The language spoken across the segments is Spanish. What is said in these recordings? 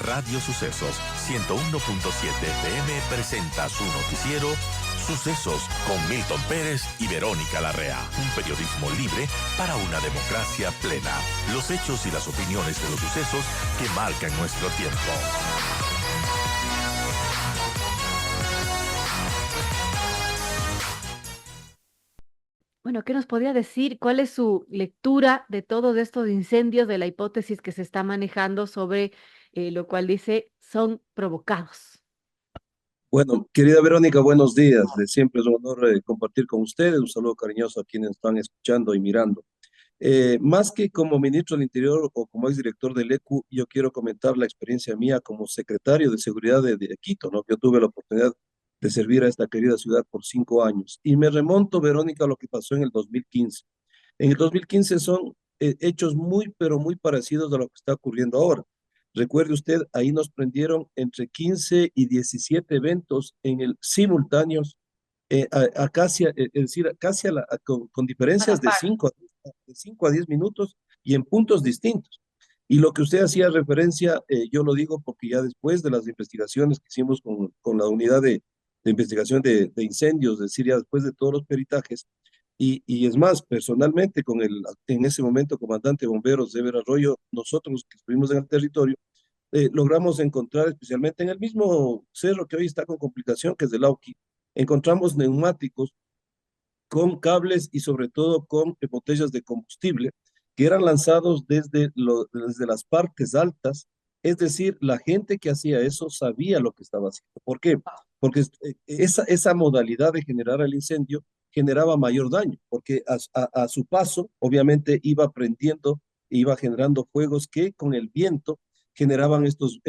Radio Sucesos 101.7 FM presenta su noticiero Sucesos con Milton Pérez y Verónica Larrea. Un periodismo libre para una democracia plena. Los hechos y las opiniones de los sucesos que marcan nuestro tiempo. Bueno, ¿qué nos podría decir? ¿Cuál es su lectura de todos estos incendios, de la hipótesis que se está manejando sobre lo cual dice son provocados? Bueno, querida Verónica, buenos días. Siempre es un honor compartir con ustedes. Un saludo cariñoso a quienes están escuchando y mirando. Más que como ministro del Interior o como exdirector del ECU, yo quiero comentar la experiencia mía como secretario de Seguridad de Quito, ¿no? Yo tuve la oportunidad de servir a esta querida ciudad por 5 años. Y me remonto, Verónica, a lo que pasó en el 2015. En el 2015 son hechos muy, pero muy parecidos a lo que está ocurriendo ahora. Recuerde usted, ahí nos prendieron entre 15 y 17 eventos simultáneos, a casi, es decir, casi con A la diferencias de par. 5 a 10 minutos y en puntos distintos. Y lo que usted hacía referencia, yo lo digo porque ya después de las investigaciones que hicimos con la unidad de investigación de incendios de Siria, después de todos los peritajes, y es más, personalmente, con en ese momento, comandante de bomberos de Arroyo, nosotros que estuvimos en el territorio, logramos encontrar, especialmente en el mismo cerro que hoy está con complicación, que es el Lauqui, encontramos neumáticos con cables y sobre todo con botellas de combustible que eran lanzados desde las partes altas. Es decir, la gente que hacía eso sabía lo que estaba haciendo. ¿Por qué? Porque esa modalidad de generar el incendio generaba mayor daño, porque a su paso, obviamente, iba prendiendo, iba generando fuegos que con el viento generaban estos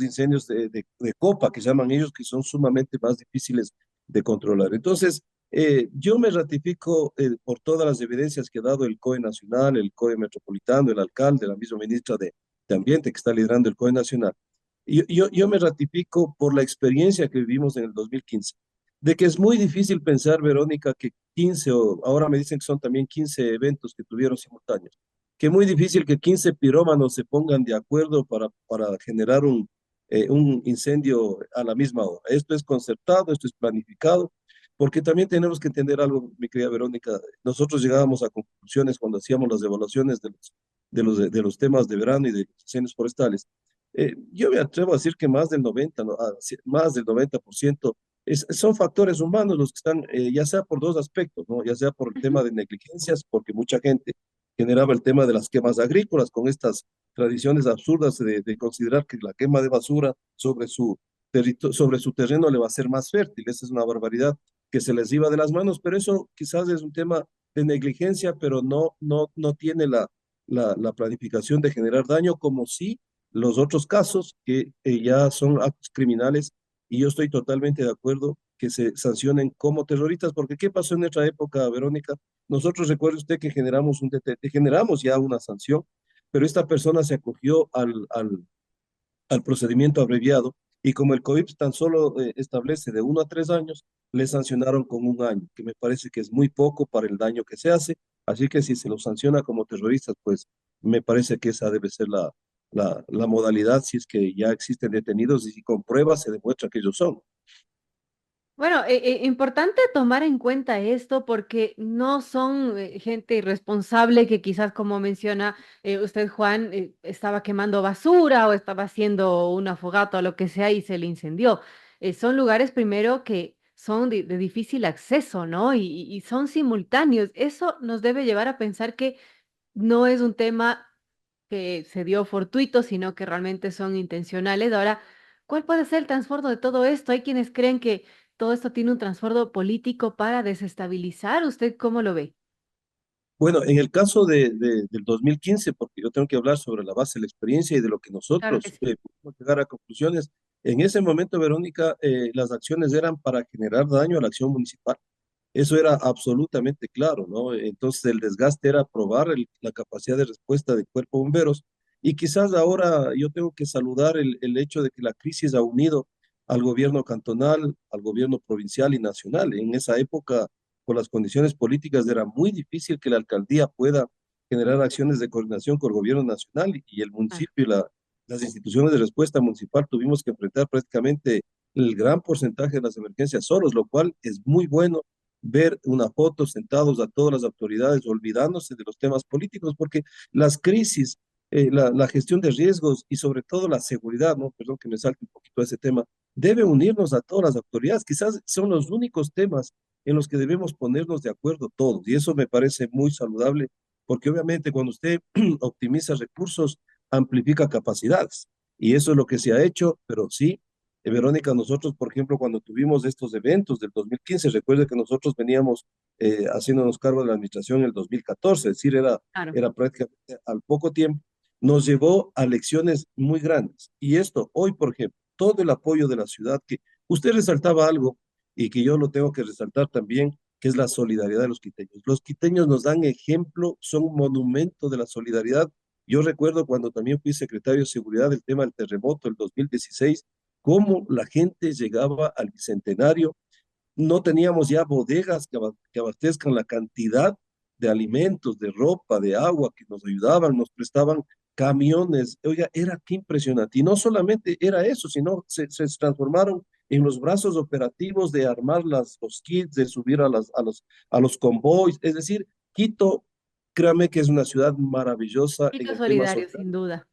incendios de copa, que llaman ellos, que son sumamente más difíciles de controlar. Entonces, yo me ratifico por todas las evidencias que ha dado el COE Nacional, el COE Metropolitano, el alcalde, la misma ministra de Ambiente que está liderando el COE Nacional. Yo me ratifico por la experiencia que vivimos en el 2015, de que es muy difícil pensar, Verónica, que 15, o ahora me dicen que son también 15 eventos que tuvieron simultáneos, que es muy difícil que 15 pirómanos se pongan de acuerdo para generar un incendio a la misma hora. Esto es concertado, esto es planificado, porque también tenemos que entender algo, mi querida Verónica. Nosotros llegábamos a conclusiones cuando hacíamos las evaluaciones de los temas de verano y de los incendios forestales. Yo me atrevo a decir que más del 90, ¿no? Más del 90% son factores humanos los que están, ya sea por dos aspectos, ¿no? Ya sea por el tema de negligencias, porque mucha gente generaba el tema de las quemas agrícolas con estas tradiciones absurdas de considerar que la quema de basura sobre su terreno le va a ser más fértil. Esa es una barbaridad que se les iba de las manos, pero eso quizás es un tema de negligencia, pero no tiene la planificación de generar daño, como sí los otros casos que ya son actos criminales, y yo estoy totalmente de acuerdo que se sancionen como terroristas, porque ¿qué pasó en nuestra época, Verónica? Nosotros, recuerde usted que generamos ya una sanción, pero esta persona se acogió al procedimiento abreviado, y como el COIPS tan solo establece de 1 a 3 años, le sancionaron con 1 año, que me parece que es muy poco para el daño que se hace. Así que si se los sanciona como terroristas, pues me parece que esa debe ser la modalidad, si es que ya existen detenidos y si con pruebas se demuestra que ellos son. Bueno, importante tomar en cuenta esto porque no son gente irresponsable que quizás, como menciona usted, Juan, estaba quemando basura o estaba haciendo una fogata o lo que sea y se le incendió. Son lugares primero que son de difícil acceso, ¿no? Y son simultáneos. Eso nos debe llevar a pensar que no es un tema que se dio fortuito, sino que realmente son intencionales. Ahora, ¿cuál puede ser el trasfondo de todo esto? Hay quienes creen que todo esto tiene un trasfondo político para desestabilizar. ¿Usted cómo lo ve? Bueno, en el caso del 2015, porque yo tengo que hablar sobre la base de la experiencia y de lo que Claro que nosotros sí. pudimos llegar a conclusiones, en ese momento, Verónica, las acciones eran para generar daño a la acción municipal. Eso era absolutamente claro, ¿no? Entonces el desgaste era probar la capacidad de respuesta del cuerpo de bomberos, y quizás ahora yo tengo que saludar el hecho de que la crisis ha unido al gobierno cantonal, al gobierno provincial y nacional. En esa época, con las condiciones políticas, era muy difícil que la alcaldía pueda generar acciones de coordinación con el gobierno nacional, y el Claro. municipio y las instituciones de respuesta municipal tuvimos que enfrentar prácticamente el gran porcentaje de las emergencias solos, lo cual es muy bueno ver una foto sentados a todas las autoridades olvidándose de los temas políticos, porque las crisis, la gestión de riesgos y sobre todo la seguridad, ¿no? Perdón que me salte un poquito a ese tema, debe unirnos a todas las autoridades. Quizás son los únicos temas en los que debemos ponernos de acuerdo todos, y eso me parece muy saludable, porque obviamente cuando usted optimiza recursos, amplifica capacidades, y eso es lo que se ha hecho, pero sí, Verónica, nosotros, por ejemplo, cuando tuvimos estos eventos del 2015, recuerde que nosotros veníamos haciéndonos cargo de la administración en el 2014, es decir, Claro. era prácticamente al poco tiempo, nos llevó a lecciones muy grandes. Y esto, hoy, por ejemplo, todo el apoyo de la ciudad, que usted resaltaba algo y que yo lo tengo que resaltar también, que es la solidaridad de los quiteños. Los quiteños nos dan ejemplo, son un monumento de la solidaridad. Yo recuerdo cuando también fui secretario de Seguridad del tema del terremoto del 2016, cómo la gente llegaba al Bicentenario. No teníamos ya bodegas que abastezcan la cantidad de alimentos, de ropa, de agua que nos ayudaban, nos prestaban camiones. Oiga, era que impresionante. Y no solamente era eso, sino se transformaron en los brazos operativos de armar los kits, de subir a los convoys. Es decir, Quito, créame que es una ciudad maravillosa en Quito el tema solidario, social. sin duda.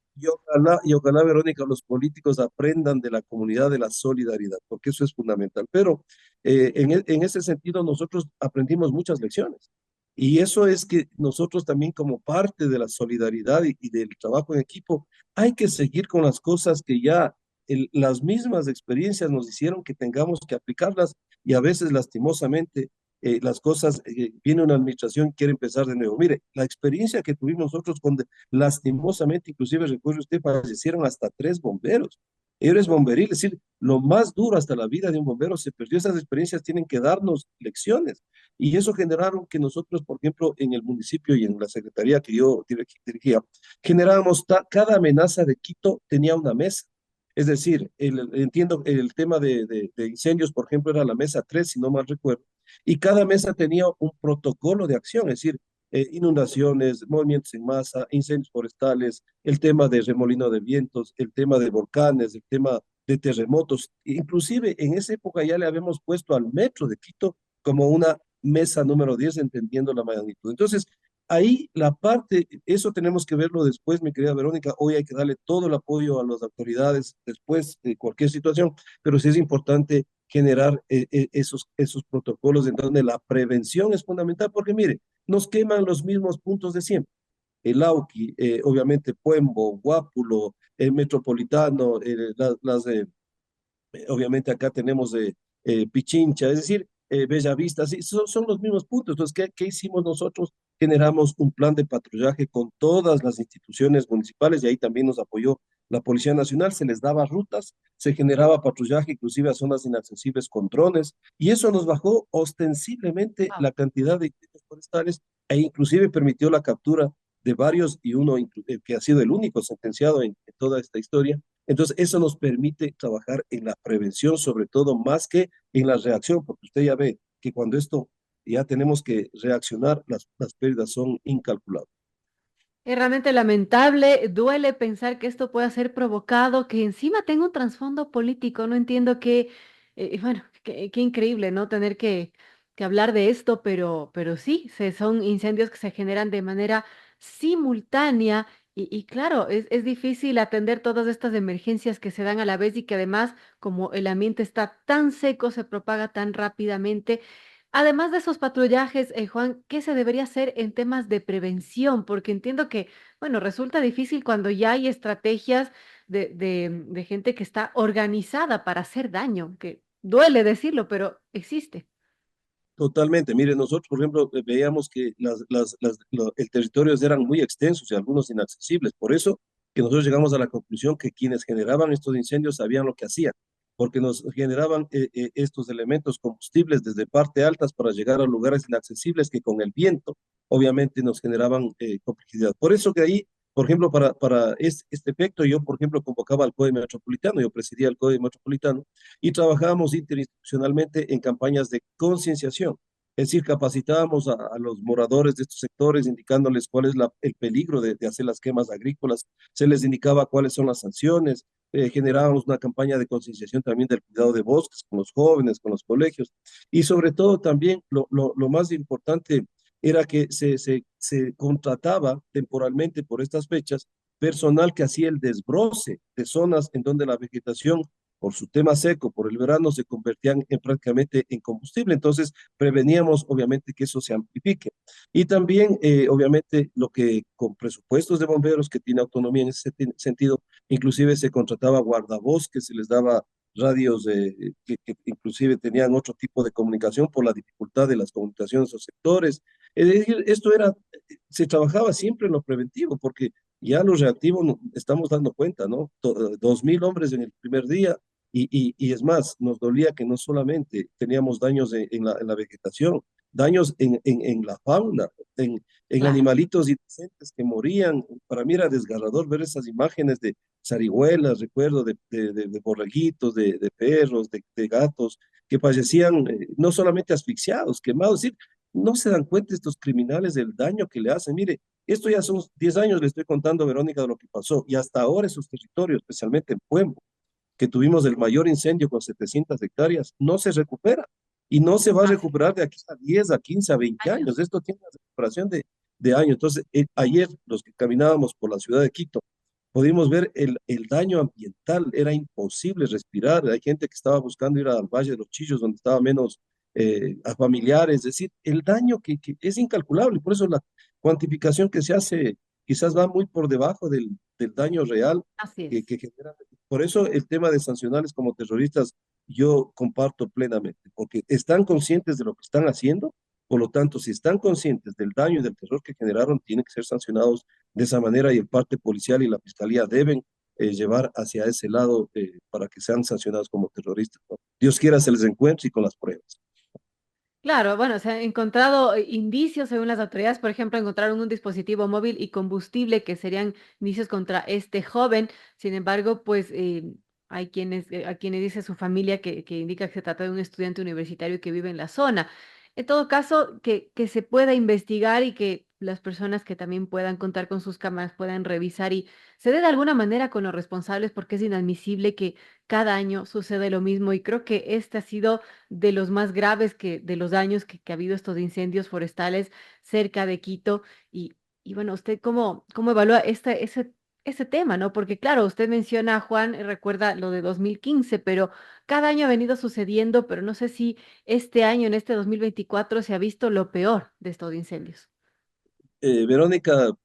Y ojalá, Verónica, los políticos aprendan de la comunidad de la solidaridad, porque eso es fundamental. Pero en ese sentido, nosotros aprendimos muchas lecciones. Y eso es que nosotros también como parte de la solidaridad y del trabajo en equipo, hay que seguir con las cosas que ya las mismas experiencias nos hicieron que tengamos que aplicarlas, y a veces lastimosamente las cosas, viene una administración y quiere empezar de nuevo. Mire, la experiencia que tuvimos nosotros con lastimosamente, inclusive recuerdo usted, fallecieron hasta 3 bomberos. Eres bomberil, es decir, lo más duro hasta la vida de un bombero se perdió. Esas experiencias tienen que darnos lecciones. Y eso generaron que nosotros, por ejemplo, en el municipio y en la secretaría que yo dirigía, generábamos cada amenaza de Quito tenía una mesa. Es decir, entiendo el tema de incendios, por ejemplo, era la mesa 3 si no mal recuerdo, y cada mesa tenía un protocolo de acción, es decir, inundaciones, movimientos en masa, incendios forestales, el tema de remolino de vientos, el tema de volcanes, el tema de terremotos. Inclusive en esa época ya le habíamos puesto al metro de Quito como una mesa número 10 entendiendo la magnitud. Entonces, ahí la parte, eso tenemos que verlo después, mi querida Verónica. Hoy hay que darle todo el apoyo a las autoridades después de cualquier situación, pero sí es importante generar esos protocolos en donde la prevención es fundamental, porque mire, nos queman los mismos puntos de siempre. El Auqui, obviamente Puembo, Guápulo, el Metropolitano, obviamente acá tenemos Pichincha, es decir, Bellavista, sí, son los mismos puntos. Entonces, ¿qué hicimos nosotros? Generamos un plan de patrullaje con todas las instituciones municipales, y ahí también nos apoyó la Policía Nacional. Se les daba rutas, se generaba patrullaje inclusive a zonas inaccesibles con drones, y eso nos bajó ostensiblemente Wow. la cantidad de incendios forestales, e inclusive permitió la captura de varios, y uno que ha sido el único sentenciado en toda esta historia. Entonces, eso nos permite trabajar en la prevención, sobre todo, más que en la reacción, porque usted ya ve que cuando esto ya tenemos que reaccionar, las pérdidas son incalculables. Es realmente lamentable, duele pensar que esto pueda ser provocado, que encima tenga un trasfondo político. No entiendo qué, bueno, qué increíble, ¿no? Tener que hablar de esto, pero sí, son incendios que se generan de manera simultánea y claro, es difícil atender todas estas emergencias que se dan a la vez y que además, como el ambiente está tan seco, se propaga tan rápidamente. Además de esos patrullajes, Juan, ¿qué se debería hacer en temas de prevención? Porque entiendo que, bueno, resulta difícil cuando ya hay estrategias de gente que está organizada para hacer daño, que duele decirlo, pero existe. Totalmente. Mire, nosotros, por ejemplo, veíamos que el territorio eran muy extensos y algunos inaccesibles. Por eso que nosotros llegamos a la conclusión que quienes generaban estos incendios sabían lo que hacían, porque nos generaban estos elementos combustibles desde parte altas para llegar a lugares inaccesibles que con el viento, obviamente, nos generaban complejidad. Por eso que ahí, por ejemplo, para este efecto, yo, por ejemplo, convocaba al COE Metropolitano, yo presidía el COE Metropolitano, y trabajábamos interinstitucionalmente en campañas de concienciación. Es decir, capacitábamos a los moradores de estos sectores, indicándoles cuál es el peligro de hacer las quemas agrícolas, se les indicaba cuáles son las sanciones, generábamos una campaña de concienciación también del cuidado de bosques con los jóvenes, con los colegios, y sobre todo también lo más importante era que se contrataba temporalmente por estas fechas personal que hacía el desbroce de zonas en donde la vegetación, por su tema seco, por el verano, se convertían prácticamente en combustible. Entonces, preveníamos, obviamente, que eso se amplifique. Y también, obviamente, lo que con presupuestos de bomberos, que tiene autonomía en ese sentido, inclusive se contrataba guardabosques, se les daba radios que inclusive tenían otro tipo de comunicación por la dificultad de las comunicaciones o sectores. Es decir, se trabajaba siempre en lo preventivo, porque ya lo reactivo estamos dando cuenta, ¿no? 2000 hombres en el primer día, y es más, nos dolía que no solamente teníamos daños en la vegetación, daños en la fauna, en Claro. animalitos inocentes que morían. Para mí era desgarrador ver esas imágenes de zarihuelas, recuerdo, de borreguitos, de perros, de gatos, que fallecían no solamente asfixiados, quemados. Es decir, no se dan cuenta estos criminales del daño que le hacen. Mire, esto ya son 10 años, le estoy contando, Verónica, de lo que pasó, y hasta ahora esos territorios, especialmente en Pueblo, que tuvimos el mayor incendio con 700 hectáreas, no se recupera y no se va a Fácil. recuperar de aquí a 10, a 15, a 20 años. Años. Esto tiene una recuperación de años. Entonces, ayer los que caminábamos por la ciudad de Quito, pudimos ver el daño ambiental, era imposible respirar. Hay gente que estaba buscando ir al Valle de los Chillos, donde estaba menos a familiares, es decir, el daño que es incalculable. Por eso la cuantificación que se hace quizás va muy por debajo del daño real Así es. que genera. Por eso el tema de sancionarles como terroristas yo comparto plenamente, porque están conscientes de lo que están haciendo, por lo tanto, si están conscientes del daño y del terror que generaron, tienen que ser sancionados de esa manera, y el parte policial y la fiscalía deben llevar hacia ese lado para que sean sancionados como terroristas, ¿no? Dios quiera se les encuentre y con las pruebas. Claro, bueno, se han encontrado indicios según las autoridades, por ejemplo, encontraron un dispositivo móvil y combustible que serían indicios contra este joven. Sin embargo, pues hay a quienes dice su familia que indica que se trata de un estudiante universitario que vive en la zona. En todo caso, que se pueda investigar y que las personas que también puedan contar con sus cámaras puedan revisar y se dé de alguna manera con los responsables, porque es inadmisible que cada año sucede lo mismo, y creo que este ha sido de los más graves de los daños que ha habido estos incendios forestales cerca de Quito. Y bueno, ¿usted cómo evalúa ese tema, ¿no? Porque claro, usted menciona, Juan, recuerda lo de 2015, pero cada año ha venido sucediendo, pero no sé si este año, en este 2024, se ha visto lo peor de estos incendios. Verónica,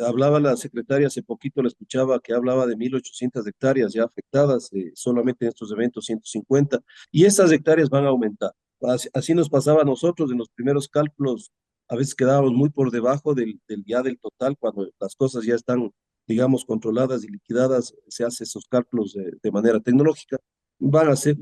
hablaba la secretaria hace poquito, la escuchaba que hablaba de 1800 hectáreas ya afectadas, solamente en estos eventos 150, y estas hectáreas van a aumentar. Así nos pasaba a nosotros en los primeros cálculos, a veces quedábamos muy por debajo del total, cuando las cosas ya están, digamos, controladas y liquidadas, se hace esos cálculos de manera tecnológica, van a ser,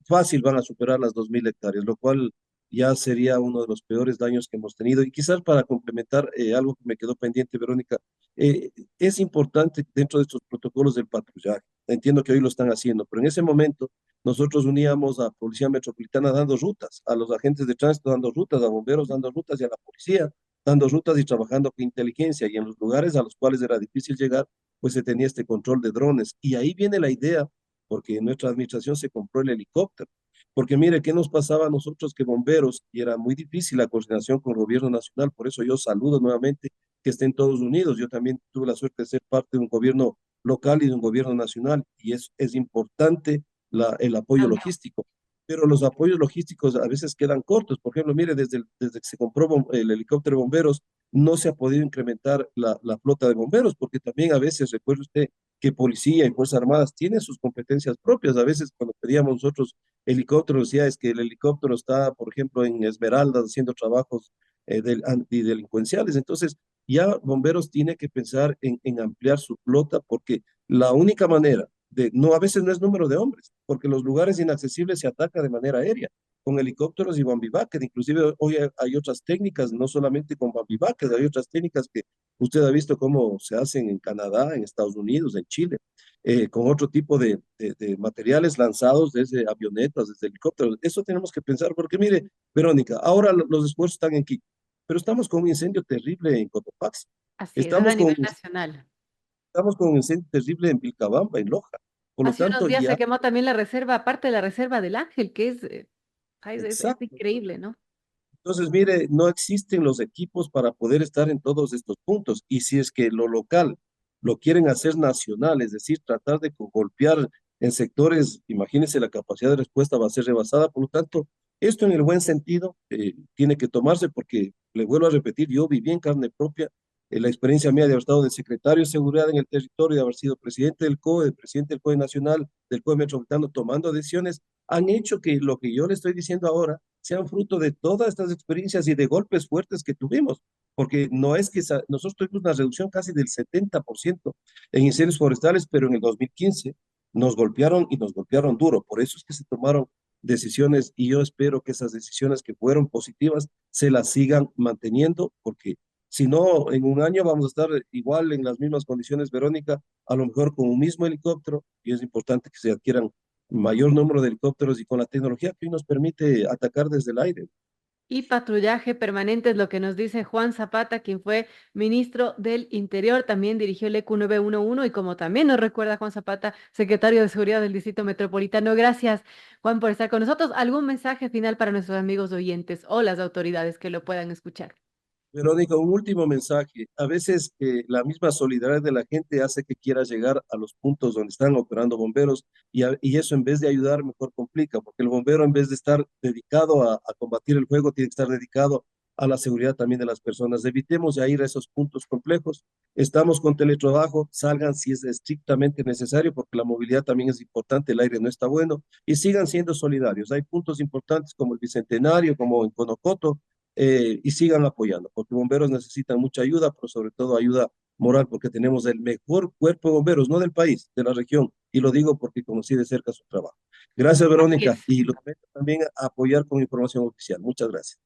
fácil van a superar las 2000 hectáreas, lo cual ya sería uno de los peores daños que hemos tenido. Y quizás para complementar algo que me quedó pendiente, Verónica, es importante dentro de estos protocolos del patrullaje. Entiendo que hoy lo están haciendo, pero en ese momento nosotros uníamos a Policía Metropolitana dando rutas, a los agentes de tránsito dando rutas, a bomberos dando rutas y a la policía dando rutas y trabajando con inteligencia. Y en los lugares a los cuales era difícil llegar, pues se tenía este control de drones. Y ahí viene la idea, porque en nuestra administración se compró el helicóptero. Porque mire, ¿qué nos pasaba a nosotros que bomberos? Y era muy difícil la coordinación con el gobierno nacional, por eso yo saludo nuevamente que estén todos unidos. Yo también tuve la suerte de ser parte de un gobierno local y de un gobierno nacional, y es importante el apoyo Ambos. logístico, pero los apoyos logísticos a veces quedan cortos. Por ejemplo, mire, desde que se compró el helicóptero de bomberos, no se ha podido incrementar la flota de bomberos, porque también a veces, recuerde usted, que policía y Fuerzas Armadas tienen sus competencias propias. A veces cuando pedíamos nosotros helicópteros, decía es que el helicóptero está, por ejemplo, en Esmeraldas haciendo trabajos antidelincuenciales. Entonces, ya bomberos tiene que pensar en ampliar su flota, porque la única manera no, a veces no es número de hombres, porque los lugares inaccesibles se ataca de manera aérea, con helicópteros y bombivaques. Inclusive hoy hay otras técnicas, no solamente con bombivaques, hay otras técnicas que usted ha visto cómo se hacen en Canadá, en Estados Unidos, en Chile. con otro tipo de materiales lanzados desde avionetas, desde helicópteros. Eso tenemos que pensar, porque mire, Verónica, ahora los esfuerzos están en Quito, pero estamos con un incendio terrible en Cotopaxi, Así es a estamos con, nivel nacional. estamos con un incendio terrible en Vilcabamba, en Loja. Por lo Hace unos tanto, días se ya, quemó también la reserva, aparte de la reserva del Ángel, que es, es exacto. increíble, ¿no? Entonces, mire, no existen los equipos para poder estar en todos estos puntos. Y si es que lo local lo quieren hacer nacional, es decir, tratar de golpear en sectores, imagínense, la capacidad de respuesta va a ser rebasada. Por lo tanto, esto en el buen sentido tiene que tomarse porque, le vuelvo a repetir, yo viví en carne propia la experiencia mía de haber estado de secretario de seguridad en el territorio, de haber sido presidente del COE, presidente del COE nacional, del COE metropolitano, tomando decisiones, han hecho que lo que yo le estoy diciendo ahora sean fruto de todas estas experiencias y de golpes fuertes que tuvimos, porque no es que nosotros tuvimos una reducción casi del 70% en incendios forestales, pero en el 2015 nos golpearon y nos golpearon duro, por eso es que se tomaron decisiones y yo espero que esas decisiones que fueron positivas se las sigan manteniendo, porque si no, en un año vamos a estar igual en las mismas condiciones, Verónica, a lo mejor con un mismo helicóptero, y es importante que se adquieran mayor número de helicópteros y con la tecnología que hoy nos permite atacar desde el aire. Y patrullaje permanente es lo que nos dice Juan Zapata, quien fue ministro del Interior, también dirigió el EQ 911 y como también nos recuerda Juan Zapata, secretario de Seguridad del Distrito Metropolitano. Gracias, Juan, por estar con nosotros. ¿Algún mensaje final para nuestros amigos oyentes o las autoridades que lo puedan escuchar? Verónica, un último mensaje. A veces la misma solidaridad de la gente hace que quiera llegar a los puntos donde están operando bomberos y eso en vez de ayudar mejor complica, porque el bombero en vez de estar dedicado a combatir el fuego, tiene que estar dedicado a la seguridad también de las personas. Evitemos ya ir a esos puntos complejos. Estamos con teletrabajo, salgan si es estrictamente necesario, porque la movilidad también es importante, el aire no está bueno, y sigan siendo solidarios. Hay puntos importantes como el Bicentenario, como en Conocoto, y sigan apoyando, porque bomberos necesitan mucha ayuda, pero sobre todo ayuda moral, porque tenemos el mejor cuerpo de bomberos, no del país, de la región, y lo digo porque conocí de cerca su trabajo. Gracias, Así Verónica, es. y lo comento también a apoyar con información oficial. Muchas gracias.